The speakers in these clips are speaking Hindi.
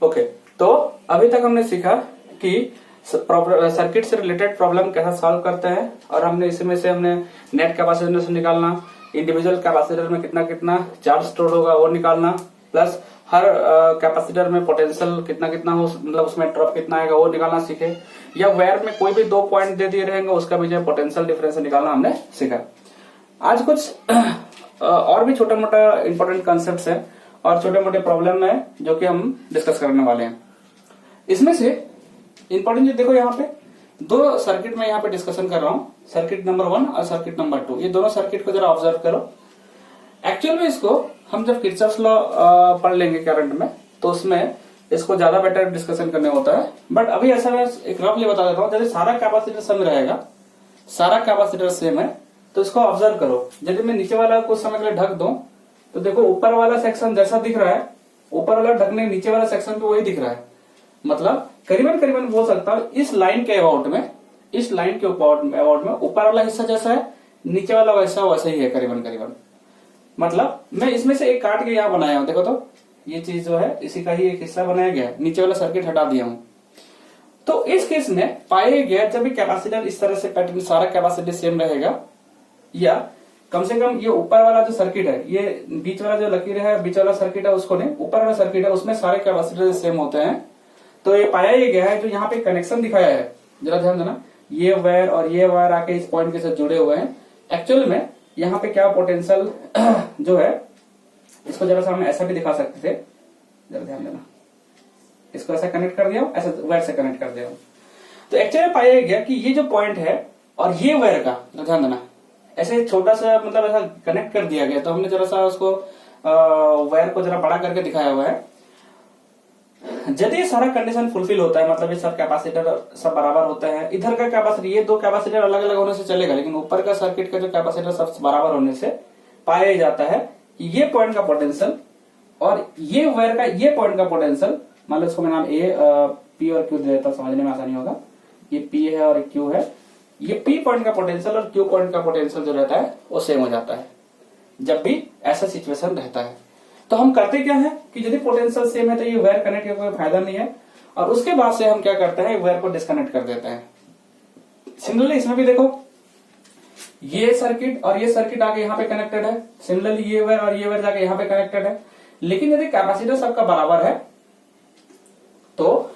ओके, तो अभी तक हमने सीखा कि सर्किट से रिलेटेड प्रॉब्लम कैसा सॉल्व करते हैं, और हमने इसमें से हमने नेट कैपेसिटेंस निकालना, इंडिविजुअल कैपेसिटर में कितना कितना चार्ज स्टोर होगा वो निकालना, प्लस हर कैपेसिटर में पोटेंशियल कितना कितना हो, मतलब उसमें ड्रॉप कितना आएगा वो निकालना सीखे, या वायर में कोई भी 2 पॉइंट दे दिए रहेंगे उसका भी जो पोटेंशियल डिफरेंस निकालना हमने सीखा। आज कुछ और भी छोटा मोटा इंपॉर्टेंट कॉन्सेप्ट्स है और छोटे मोटे प्रॉब्लम है जो कि हम डिस्कस करने वाले हैं। इसमें से इंपॉर्टेंट देखो, यहाँ पे 2 सर्किट में यहाँ पे डिस्कशन कर रहा हूँ, सर्किट नंबर 1 और सर्किट नंबर 2। ये दोनों सर्किट को जरा ऑब्जर्व करो। एक्चुअल में इसको हम जब किरचॉफ्स लॉ पढ़ लेंगे करंट में तो उसमें इसको ज्यादा बेटर डिस्कशन करने होता है, बट अभी ऐसा मैं एक रफली बता देता हूँ। यदि सारा कैपेसिटर सेम रहेगा, सारा कैपेसिटर सेम है, तो इसको ऑब्जर्व करो। यदि मैं नीचे वाला कुछ समय के लिए ढक दूं तो देखो ऊपर वाला सेक्शन जैसा दिख रहा है, ऊपर वाला ढकने नीचे वाला सेक्शन पे वही दिख रहा है। मतलब करीबन करीबन बोल सकता हूं इस लाइन के अबाउट में, इस लाइन के अबाउट में ऊपर वाला हिस्सा जैसा है, नीचे वाला वैसा ही है करीबन करीबन। मतलब मैं इसमें से एक काट के यहाँ बनाया हूं, देखो तो ये चीज जो है इसी का ही एक हिस्सा बनाया गया है, नीचे वाला सर्किट हटा दिया हूं। तो इस केस में पाया गया जब भी कैपेसिटर इस तरह से पैटर्न सारा कैपेसिटर सेम रहेगा, या कम से कम ये ऊपर वाला जो सर्किट है, ये बीच वाला जो लकीर है बीच वाला सर्किट है उसको नहीं, ऊपर वाला सर्किट है उसमें सारे कैपेसिटर सेम होते हैं। तो ये पाया ये गया है, जो यहाँ पे कनेक्शन दिखाया है जरा ध्यान देना, ये वायर और ये वायर आके इस पॉइंट के साथ जुड़े हुए हैं। एक्चुअल में यहाँ पे क्या पोटेंशियल जो है, इसको जरा सा हम ऐसा भी दिखा सकते थे, जरा ध्यान देना, इसको ऐसा कनेक्ट कर दिया, ऐसा वायर से कनेक्ट कर दिया। तो एक्चुअली पाया गया कि ये जो पॉइंट है और ये वायर का ध्यान देना, ऐसे छोटा सा मतलब ऐसा कनेक्ट कर दिया गया। तो हमने जरा सा उसको वायर को जरा बड़ा करके दिखाया हुआ है। यदि ये सारा कंडीशन फुलफिल होता है, मतलब ये सब कैपेसिटर सब बराबर होता है, इधर का कैपेसिटर, ये 2 कैपेसिटर अलग अलग होने से चलेगा, लेकिन ऊपर का सर्किट का जो कैपेसिटर सब बराबर होने से पाया जाता है कि ये पॉइंट का पोटेंशियल और ये वायर का ये पॉइंट का पोटेंशियल, मान लो इसको मैं नाम ए पी और क्यू दे देता हूं, समझने में आसानी होगा। ये पी है और क्यू है, ये पी पॉइंट का पोटेंशियल और क्यू पॉइंट का पोटेंशियल जो रहता है वो सेम हो जाता है जब भी ऐसा सिचुएशन रहता है। तो हम करते क्या है कि यदि पोटेंशियल सेम है तो ये वायर कनेक्ट का कोई फायदा नहीं है, और उसके बाद से हम क्या करते हैं, वायर को डिस्कनेक्ट कर देते हैं। सिमिलरली इसमें भी देखो, ये सर्किट और ये सर्किट आके यहाँ पे कनेक्टेड है, सिमिलरली ये वायर और ये वायर जाके यहाँ पे कनेक्टेड है। लेकिन यदि कैपेसिटर सबका बराबर है तो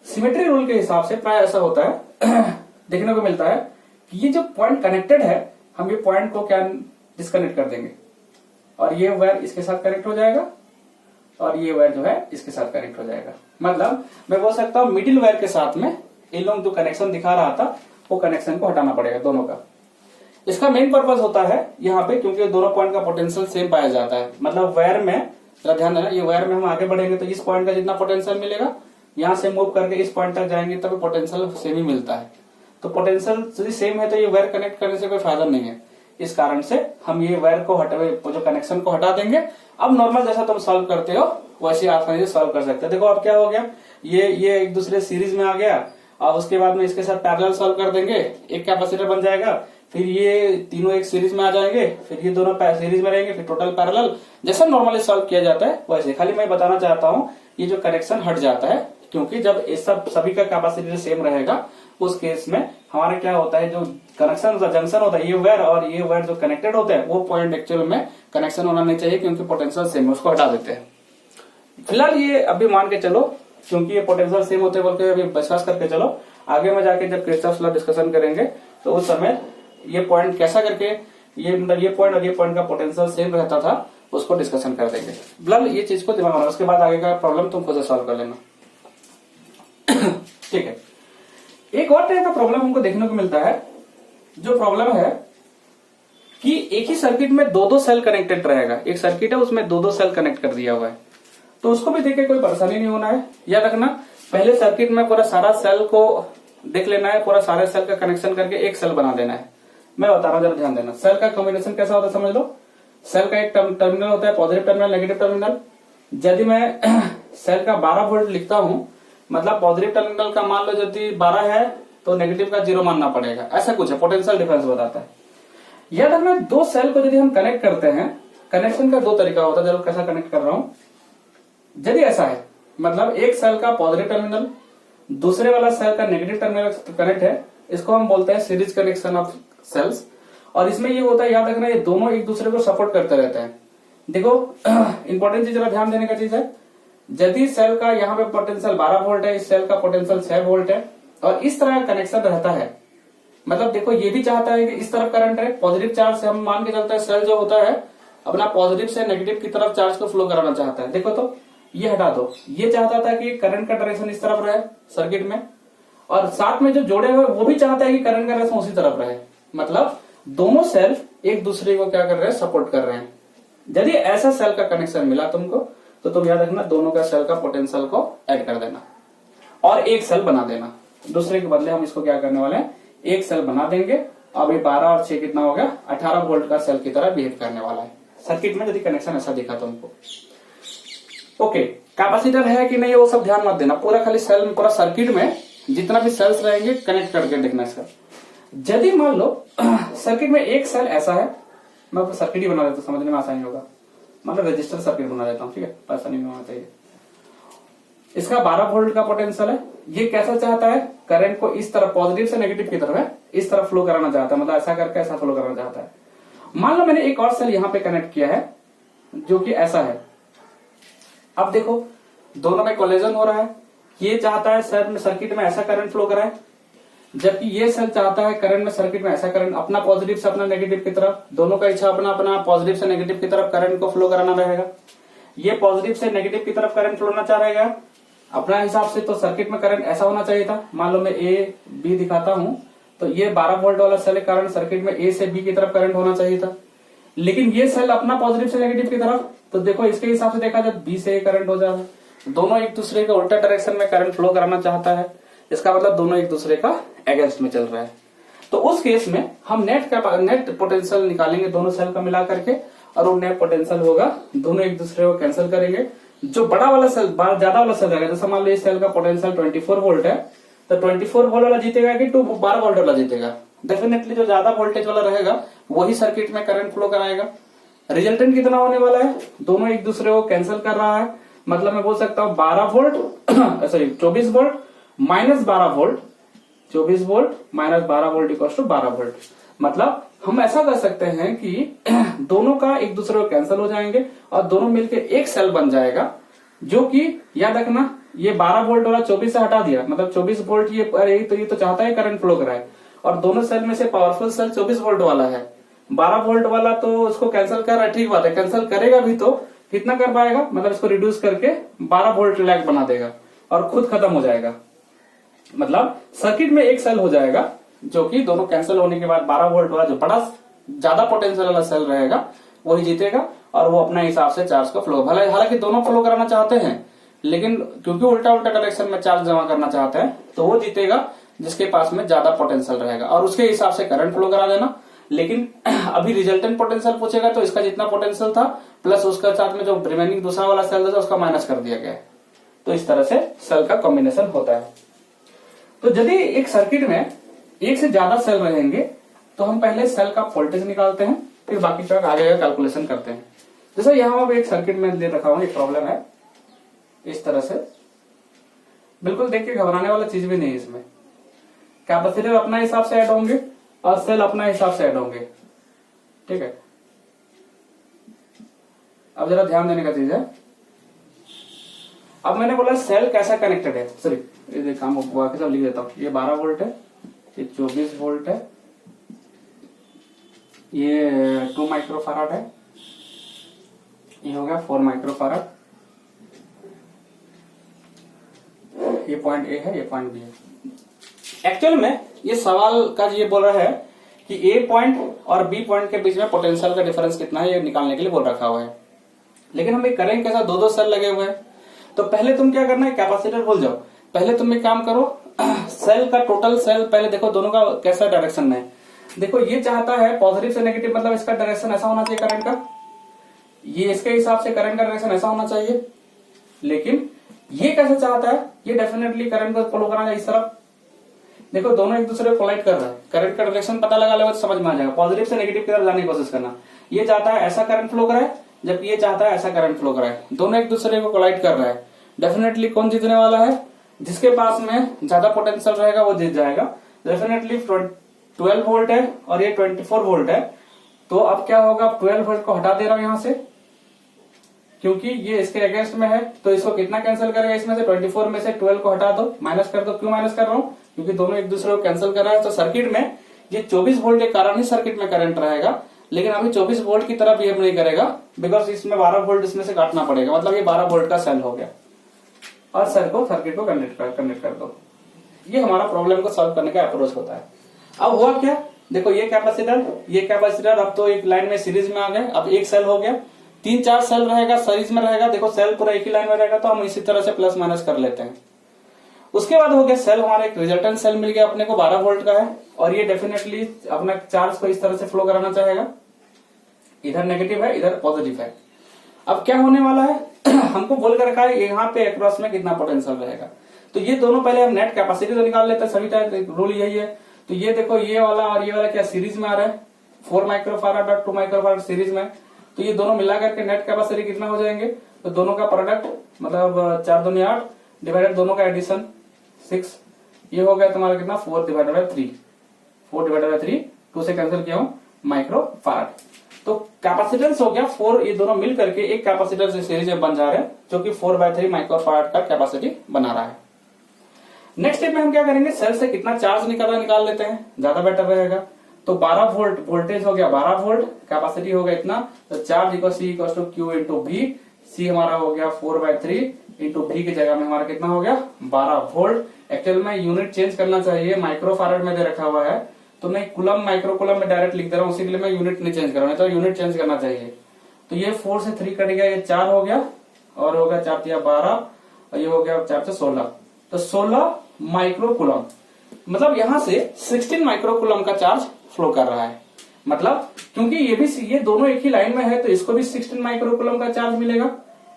सिमेट्री रूल के हिसाब से प्राय ऐसा होता है देखने को मिलता है कि ये जो पॉइंट कनेक्टेड है, हम ये पॉइंट को क्या डिस्कनेक्ट कर देंगे, और ये वायर इसके साथ कनेक्ट हो जाएगा और ये वायर जो है इसके साथ कनेक्ट हो जाएगा। मतलब मैं बोल सकता हूं मिडिल वायर के साथ में इन लोग जो कनेक्शन दिखा रहा था वो कनेक्शन को हटाना पड़ेगा दोनों का। इसका मेन पर्पज होता है यहाँ पे, क्योंकि दोनों पॉइंट का पोटेंशियल सेम पाया जाता है। मतलब वायर में ध्यान देना, ये वायर में हम आगे बढ़ेंगे तो इस पॉइंट का जितना पोटेंशियल मिलेगा, यहाँ से मूव करके इस पॉइंट तक जाएंगे तब पोटेंशियल सेम ही मिलता है। तो पोटेंशियल यदि सेम है तो ये वायर कनेक्ट करने से कोई फायदा नहीं है। इस कारण से हम ये वायर को हटावे, जो कनेक्शन को हटा देंगे। अब नॉर्मल जैसा तुम सॉल्व करते हो वैसे आसानी से सॉल्व कर सकते हो। देखो अब क्या हो गया, ये एक दूसरे सीरीज में आ गया, और उसके बाद में इसके साथ पैरेलल सॉल्व कर देंगे, एक कैपेसिटर बन जाएगा। फिर ये तीनों एक सीरीज में आ जाएंगे, फिर ये दोनों सीरीज में रहेंगे, फिर टोटल पैरेलल, जैसा नॉर्मली सॉल्व किया जाता है वैसे। खाली मैं बताना चाहता हूँ ये जो कनेक्शन हट जाता है, क्योंकि जब ये सब सभी का कैपेसिटी सेम रहेगा उस केस में हमारा क्या होता है, जो कनेक्शन जंक्शन होता है, ये वायर और ये वायर जो कनेक्टेड होते हैं वो पॉइंट एक्चुअल में कनेक्शन होना नहीं चाहिए, क्योंकि पोटेंशियल सेम है, उसको हटा देते हैं। फिलहाल ये अभी मान के चलो, क्योंकि ये पोटेंशियल सेम होते हैं बोल के अभी विश्वास करके चलो। आगे में जाके जब किरचॉफ्स लॉ डिस्कशन करेंगे तो उस समय ये पॉइंट कैसा करके ये मतलब ये पॉइंट और ये पॉइंट का पोटेंशियल सेम रहता था उसको डिस्कशन कर देंगे। फिलहाल ये चीज को दिमाग में, उसके बाद आगे का प्रॉब्लम तुम खुद से सॉल्व कर लेना। ठीक है, एक और टाइप का प्रॉब्लम हमको देखने को मिलता है, जो प्रॉब्लम है कि एक ही सर्किट में 2-2 सेल कनेक्टेड रहेगा। एक सर्किट है उसमें 2-2 सेल कनेक्ट कर दिया हुआ है, तो उसको भी देख के कोई परेशानी नहीं होना है। याद रखना, पहले सर्किट में पूरा सारा सेल को देख लेना है, पूरा सारे सेल का कनेक्शन करके एक सेल बना देना है। मैं बता रहा हूं, जरा ध्यान देना। सेल का कॉम्बिनेशन कैसा होता है समझ लो। सेल का एक टर्मिनल होता है, पॉजिटिव टर्मिनल, नेगेटिव टर्मिनल। यदि मैं सेल का 12 वोल्ट लिखता हूं, मतलब पॉजिटिव टर्मिनल का मान लो यदि 12 है तो नेगेटिव का 0 मानना पड़ेगा, ऐसा कुछ है, पोटेंशियल डिफरेंस बताता है। याद रखना, 2 सेल को यदि हम कनेक्ट करते हैं, कनेक्शन का 2 तरीका होता है। जरूर कैसा कनेक्ट कर रहा हूं, यदि ऐसा है मतलब एक सेल का पॉजिटिव टर्मिनल दूसरे वाला सेल का नेगेटिव टर्मिनल कनेक्ट है, इसको हम बोलते हैं सीरीज कनेक्शन ऑफ सेल्स। और इसमें ये होता है, याद रखना, ये दोनों एक दूसरे को सपोर्ट करते रहते हैं। देखो इंपॉर्टेंट चीज जरा ध्यान देने का चीज है, यदि सेल का यहाँ पे पोटेंशियल 12 वोल्ट है, इस सेल का पोटेंशियल 6 वोल्ट है और इस तरह का कनेक्शन रहता है, मतलब देखो ये भी चाहता है कि इस तरफ करंट है, पॉजिटिव चार्ज से हम मान के चलते हैं सेल जो होता है अपना पॉजिटिव से नेगेटिव की तरफ चार्ज को फ्लो कराना चाहता है। देखो तो ये हटा दो, ये चाहता था कि करंट का डायरेक्शन इस तरफ रहे सर्किट में, और साथ में जो जोड़े हुए वो भी चाहता है कि करंट का डायरेक्शन उसी तरफ रहे, मतलब दोनों सेल एक दूसरे को क्या कर रहे हैं, सपोर्ट कर रहे हैं। यदि ऐसा सेल का कनेक्शन मिला तुमको तो तुम याद रखना दोनों का सेल का पोटेंशियल को ऐड कर देना और एक सेल बना देना। दूसरे के बदले हम इसको क्या करने वाले हैं, एक सेल बना देंगे। अब ये 12 और 6 कितना हो गया, 18 वोल्ट का सेल की तरह बिहेव करने वाला है सर्किट में, यदि कनेक्शन ऐसा दिखा तुमको। ओके, कैपेसिटर है कि नहीं वो सब ध्यान मत देना, पूरा खाली सेल में, पूरा सर्किट में जितना भी सेल्स रहेंगे कनेक्ट करके देखना इसका। यदि मान लो सर्किट में एक सेल ऐसा है, मैं आपको सर्किट ही बना देता हूं, समझने में आसानी होगा, मतलब रजिस्टर सर्किट बना देता हूँ, ठीक है, ऐसा नहीं होना चाहिए। इसका 12 वोल्ट का पोटेंशियल है, ये कैसा चाहता है, करंट को इस तरफ पॉजिटिव से नेगेटिव की तरफ है इस तरफ फ्लो कराना चाहता है, मतलब ऐसा करके ऐसा फ्लो कराना चाहता है। मान लो मैंने एक और सेल यहां पे कनेक्ट किया है जो कि ऐसा है। अब देखो दोनों में कोलिजन हो रहा है, ये चाहता है सर्किट में ऐसा करंट फ्लो कराए, जबकि ये सेल चाहता है करंट में सर्किट में ऐसा करंट, अपना पॉजिटिव से अपना नेगेटिव की तरफ, दोनों का इच्छा अपना अपना पॉजिटिव से नेगेटिव की तरफ करंट को फ्लो कराना रहेगा। ये पॉजिटिव से नेगेटिव की तरफ करंट फ्लो होना चाह रहेगा अपना हिसाब से, तो सर्किट में करंट ऐसा होना चाहिए था। मान लो मैं ए बी दिखाता हूं, तो ये 12 वोल्ट वाला सेल करंट सर्किट में ए से बी की तरफ करंट होना चाहिए था, लेकिन ये सेल अपना पॉजिटिव से नेगेटिव की तरफ, तो देखो इसके हिसाब से देखा जाए बी से ए करंट हो जाएगा, दोनों एक दूसरे के उल्टा डायरेक्शन में करंट फ्लो कराना चाहता है, इसका मतलब दोनों एक दूसरे का अगेंस्ट में चल रहा है। तो उस केस में हम नेट पोटेंशियल निकालेंगे दोनों सेल का मिला करके, और वो नेट पोटेंशियल होगा, दोनों एक दूसरे को कैंसिल करेंगे। जो बड़ा वाला सेल, ज्यादा वाला सेल रहेगा, जैसे मान लो इस सेल का पोटेंशियल 24 वोल्ट है, तो 24 वोल्ट वाला जीतेगा कि 12 वोल्ट वाला जीतेगा? डेफिनेटली जो ज्यादा वोल्टेज वाला रहेगा वही सर्किट में करंट फ्लो कराएगा। रिजल्टेंट कितना होने वाला है, दोनों एक दूसरे को कैंसिल कर रहा है, मतलब मैं बोल सकता हूं 12 volt sorry 24 volt minus 12 volt, 24 volt minus 12 volt equal to 12 volt. मतलब हम ऐसा कर सकते हैं कि दोनों का एक दूसरे को कैंसिल हो जाएंगे और दोनों मिलकर एक सेल बन जाएगा, जो कि याद रखना ये 12 वोल्ट वाला 24 से हटा दिया, मतलब 24 वोल्ट ये तो चाहता है करंट फ्लो कराए, और दोनों सेल में से पावरफुल सेल 24 वोल्ट वाला है, 12 वोल्ट वाला तो उसको कैंसिल कर रहा है, ठीक बात है, कैंसिल करेगा भी तो कितना कर पाएगा, मतलब इसको रिड्यूस करके 12 वोल्ट लैग बना देगा और खुद खत्म हो जाएगा। मतलब सर्किट में एक सेल हो जाएगा जो कि दोनों कैंसिल होने के बाद 12 वोल्ट वाला जो बड़ा ज्यादा पोटेंशियल वाला सेल रहेगा वही जीतेगा, और वो अपने हिसाब से चार्ज को फ्लो, हालांकि दोनों फ्लो कराना चाहते हैं, लेकिन क्योंकि उल्टा उल्टा डायरेक्शन में चार्ज जमा करना चाहते हैं, तो वो जीतेगा जिसके पास में ज्यादा पोटेंशियल रहेगा, और उसके हिसाब से करंट फ्लो करा देना। लेकिन अभी रिजल्टेंट पोटेंशियल पूछेगा तो इसका जितना पोटेंशियल था प्लस उसका साथ में जो रिमेनिंग दूसरा वाला सेल था उसका माइनस कर दिया गया है। तो इस तरह से सेल का कॉम्बिनेशन होता है। तो यदि एक सर्किट में एक से ज्यादा सेल रहेंगे तो हम पहले सेल का वोल्टेज निकालते हैं, फिर बाकी का आगे का कैलकुलेशन करते हैं। जैसे यहाँ पर एक सर्किट में दे रखा हूं, एक प्रॉब्लम है इस तरह से, बिल्कुल देख के घबराने वाला चीज भी नहीं है इसमें। कैपेसिटर अपना हिसाब से ऐड होंगे और सेल अपना हिसाब से ऐड होंगे, ठीक है। अब जरा ध्यान देने का चीज है, अब मैंने बोला सेल कैसा कनेक्टेड है, सॉरी ये काम वाकई सब लिख देता हूं। ये 12 वोल्ट है, ये 24 वोल्ट है, ये 2 माइक्रोफैराड है, ये हो गया 4 माइक्रोफैराड, ये पॉइंट ए है, ये पॉइंट बी है। एक्चुअल में ये सवाल का ये बोल रहा है कि ए पॉइंट और बी पॉइंट के बीच में पोटेंशियल का डिफरेंस कितना है, ये निकालने के लिए बोल रखा हुआ है। लेकिन हम एक करेंगे कैसा, दो सेल लगे हुए हैं, तो पहले तुम क्या करना है, कैपेसिटर भूल जाओ, पहले तुम एक काम करो, सेल का टोटल सेल पहले देखो दोनों का कैसा डायरेक्शन में है। देखो ये चाहता है पॉजिटिव से नेगेटिव, मतलब इसका डायरेक्शन ऐसा होना चाहिए करंट का, ये इसके हिसाब से करंट का डायरेक्शन ऐसा होना चाहिए। लेकिन ये कैसे चाहता है, ये डेफिनेटली करंट को फॉलो कराना है इस तरफ। देखो दोनों एक दूसरे को कोलाइड कर रहा है, करंट का डायरेक्शन पता लगा लेगा तो समझ में आ जाएगा, पॉजिटिव से नेगेटिव की तरफ जाने की कोशिश करना। ये चाहता है ऐसा करंट फ्लो कराए, जबकि ये चाहता है ऐसा करंट फ्लो कराए, दोनों एक दूसरे को कोलाइड कर रहा है, डेफिनेटली कौन जीतने वाला है? जिसके पास में ज्यादा पोटेंशियल रहेगा वो जीत जाएगा। डेफिनेटली 12 वोल्ट है और ये 24 वोल्ट है, तो अब क्या होगा, 12 वोल्ट को हटा दे रहा हूं यहां से, क्योंकि ये इसके अगेंस्ट में है, तो इसको कितना कैंसिल करेगा, इसमें से 24 में से 12 को हटा दो, माइनस कर दो। क्यों माइनस कर रहा हूं? क्योंकि दोनों एक दूसरे को कैंसिल कर रहा है। तो सर्किट में ये 24 वोल्ट के कारण ही सर्किट में करंट रहेगा, लेकिन अभी 24 वोल्ट की तरफ बिहेव नहीं करेगा, बिकॉज इसमें 12 वोल्ट इसमें से काटना पड़ेगा, मतलब ये 12 वोल्ट का सेल हो गया और सेल को सर्किट को कनेक्ट कर दो। ये हमारा प्रॉब्लम को सॉल्व करने का अप्रोच होता है। अब हुआ क्या, देखो ये कैपेसिटर अब तो एक लाइन में सीरीज में आ गए, अब एक सेल हो गया, 3-4 सेल रहेगा सीरीज में रहेगा। देखो सेल पूरा एक ही लाइन में रहेगा, तो हम इसी तरह से प्लस माइनस कर लेते हैं। उसके बाद हो गया सेल, हमारा एक रिजल्टेंट सेल मिल गया अपने को 12 वोल्ट का है, और ये डेफिनेटली अपना चार्ज को इस तरह से फ्लो कराना चाहेगा, इधर नेगेटिव है इधर पॉजिटिव है। अब क्या होने वाला है हमको बोल कर रखा है यहाँ पे अक्रॉस में कितना पोटेंशियल रहेगा, तो ये दोनों पहले हम नेट कैपेसिटी तो निकाल लेते हैं, सभी टाइम रूल यही है। तो ये देखो ये वाला और ये वाला क्या सीरीज में आ रहा है, 4 माइक्रोफारड और 2 माइक्रोफारड सीरीज में, तो ये दोनों मिला करके नेट कैपेसिटी कितना हो जाएंगे, तो दोनों का प्रोडक्ट मतलब 4 दूनी 8 डिवाइडेड दोनों का एडिशन 6, ये हो गया तुम्हारा कितना 4 डिवाइडेड बाय 3, 2 से कैंसिल किया हूं माइक्रोफारड। तो कैपेसिटेंस हो गया 4, ये दोनों मिल करके एक कैपेसिटर से सीरीज में बन जा रहे हैं, जो कि 4/3 माइक्रोफारड का कैपेसिटी बना रहा है। नेक्स्ट स्टेप में हम क्या करेंगे, सेल से कितना चार्ज निकाल लेते हैं, ज्यादा बेटर रहेगा। तो 12 वोल्ट वोल्टेज हो गया 12 वोल्ट, कैपेसिटी हो गया इतना, तो charge equal to Q into V, C हमारा हो गया 4/3 इंटू V की जगह में हमारा कितना हो गया 12 वोल्ट। एक्चुअल में यूनिट चेंज करना चाहिए, माइक्रोफारड में दे रखा हुआ है, तो मैं कुलम माइक्रोकुलम में डायरेक्ट लिख दे रहा हूँ, उसी के लिए मैं यूनिट नहीं चेंज कर रहा हूं, तो यूनिट चेंज करना चाहिए। तो ये 4 से 3 कट गया, ये 4 हो गया, और हो गया 4 या 12, और ये हो गया 4 से 16, तो 16 माइक्रोकुलम, मतलब यहां से 16 माइक्रोकुलम का चार्ज फ्लो कर रहा है। मतलब क्योंकि ये दोनों एक ही लाइन में है, तो इसको भी 16 माइक्रोकुलम का चार्ज मिलेगा,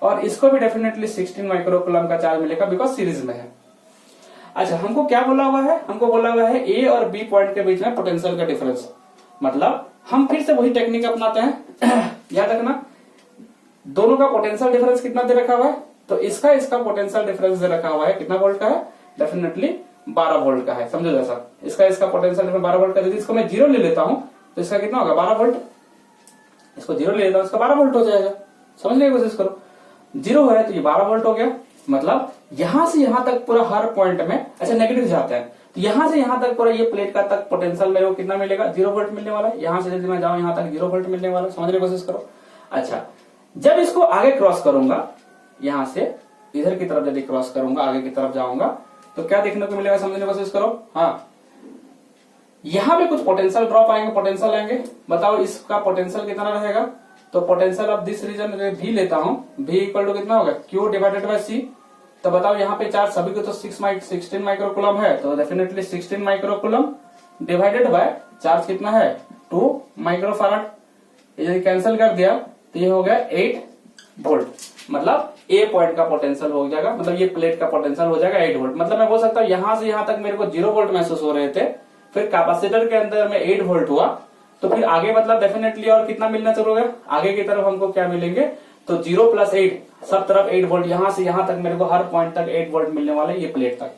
और इसको भी डेफिनेटली 16 माइक्रोकुलम का चार्ज मिलेगा, बिकॉज सीरीज में है। अच्छा, हमको क्या बोला हुआ है, हमको बोला हुआ है ए और बी पॉइंट के बीच में पोटेंशियल का डिफरेंस। मतलब हम फिर से वही टेक्निक अपनाते हैं याद रखना, दोनों का पोटेंशियल डिफरेंस कितना दे रखा हुआ है, तो इसका पोटेंशियल डिफरेंस दे रखा हुआ है कितना वोल्ट का है, डेफिनेटली 12 वोल्ट का है। समझो जैसा इसका पोटेंशियल डिफरेंस 12 वोल्ट का, यदि इसको मैं 0 ले लेता हूं तो इसका कितना होगा 12 वोल्ट, इसको 0 ले लेता हूं इसका 12 वोल्ट हो जाएगा। समझने की कोशिश करो, 0 है तो ये 12 वोल्ट हो गया। मतलब यहां से यहां तक पूरा हर पॉइंट में, अच्छा नेगेटिव जाता है, तो यहां से यहां तक पूरा ये प्लेट का तक पोटेंशियल मेरे को कितना मिलेगा 0 वोल्ट मिलने वाला है। यहां से यदि मैं जाऊं यहां तक 0 वोल्ट मिलने वाला है, समझने की कोशिश करो। अच्छा, जब इसको आगे क्रॉस करूंगा, यहां से इधर की तरफ यदि क्रॉस करूंगा, आगे की तरफ जाऊंगा, तो क्या देखने को मिलेगा, समझने की कोशिश करो। हाँ, यहां पे कुछ पोटेंशियल ड्रॉप आएंगे, पोटेंशियल आएंगे। बताओ इसका पोटेंशियल कितना रहेगा, तो पोटेंशियल ऑफ दिस रीजन भी लेता हूं, V इक्वल टू कितना होगा Q डिवाइडेड बाय C। तो बताओ यहाँ पे चार्ज सभी को तो 16 माइक्रोकुलम है, तो definitely 16 microcoulomb divided by charge कितना है 2 माइक्रोफारड। यदि कैंसिल कर दिया तो ये हो गया 8 वोल्ट। मतलब ए पॉइंट का पोटेंशियल हो जाएगा, मतलब ये प्लेट का पोटेंशियल हो जाएगा 8 वोल्ट। मतलब मैं बोल सकता हूँ यहां से यहां तक मेरे को 0 वोल्ट महसूस हो रहे थे, फिर कैपेसिटर के अंदर में 8 वोल्ट हुआ, तो फिर आगे मतलब डेफिनेटली और कितना मिलना शुरू होगा, आगे की तरफ हमको क्या मिलेंगे, तो 0 + 8 सब तरफ 8 वोल्ट, यहां से यहां तक मेरे को हर पॉइंट तक 8 वोल्ट मिलने वाले ये प्लेट तक।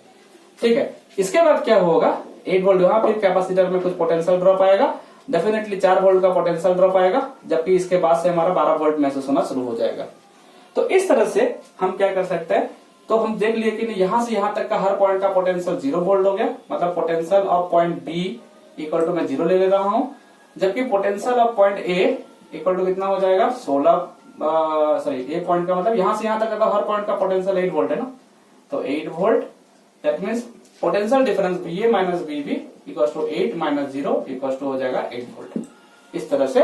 ठीक है, इसके बाद क्या होगा, 8 वोल्ट यहाँ, फिर कैपेसिटर में कुछ पोटेंशियल ड्रॉप आएगा, डेफिनेटली 4 वोल्ट का पोटेंशियल ड्रॉप आएगा, जबकि इसके बाद से हमारा 12 वोल्ट महसूस होना शुरू हो जाएगा। तो इस तरह से हम क्या कर सकते हैं, तो हम देख लिए कि यहां से यहां तक का हर पॉइंट का पोटेंशियल 0 वोल्ट हो गया, मतलब potential of point B equal to मैं 0 ले रहा हूं, जबकि potential of point A equal to कितना हो जाएगा 16, सॉरी ए पॉइंट का मतलब यहां से यहां तक का हर पॉइंट का पोटेंशियल 8 वोल्ट है ना, तो 8 volt, that means potential difference BA minus BB equal to 8 minus 0 equal to हो जाएगा 8 वोल्ट। इस तरह से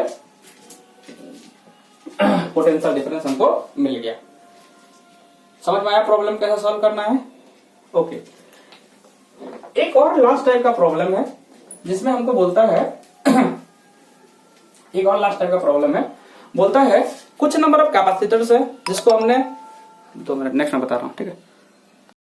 पोटेंशियल डिफरेंस हमको मिल गया। समझ में आया प्रॉब्लम कैसे सॉल्व करना है। ओके, एक और लास्ट टाइप का प्रॉब्लम है जिसमें हमको बोलता है एक और लास्ट टाइप का प्रॉब्लम है, बोलता है कुछ नंबर ऑफ कैपेसिटर्स है जिसको हमने 2 मिनट नेक्स्ट में बता रहा हूं, ठीक है।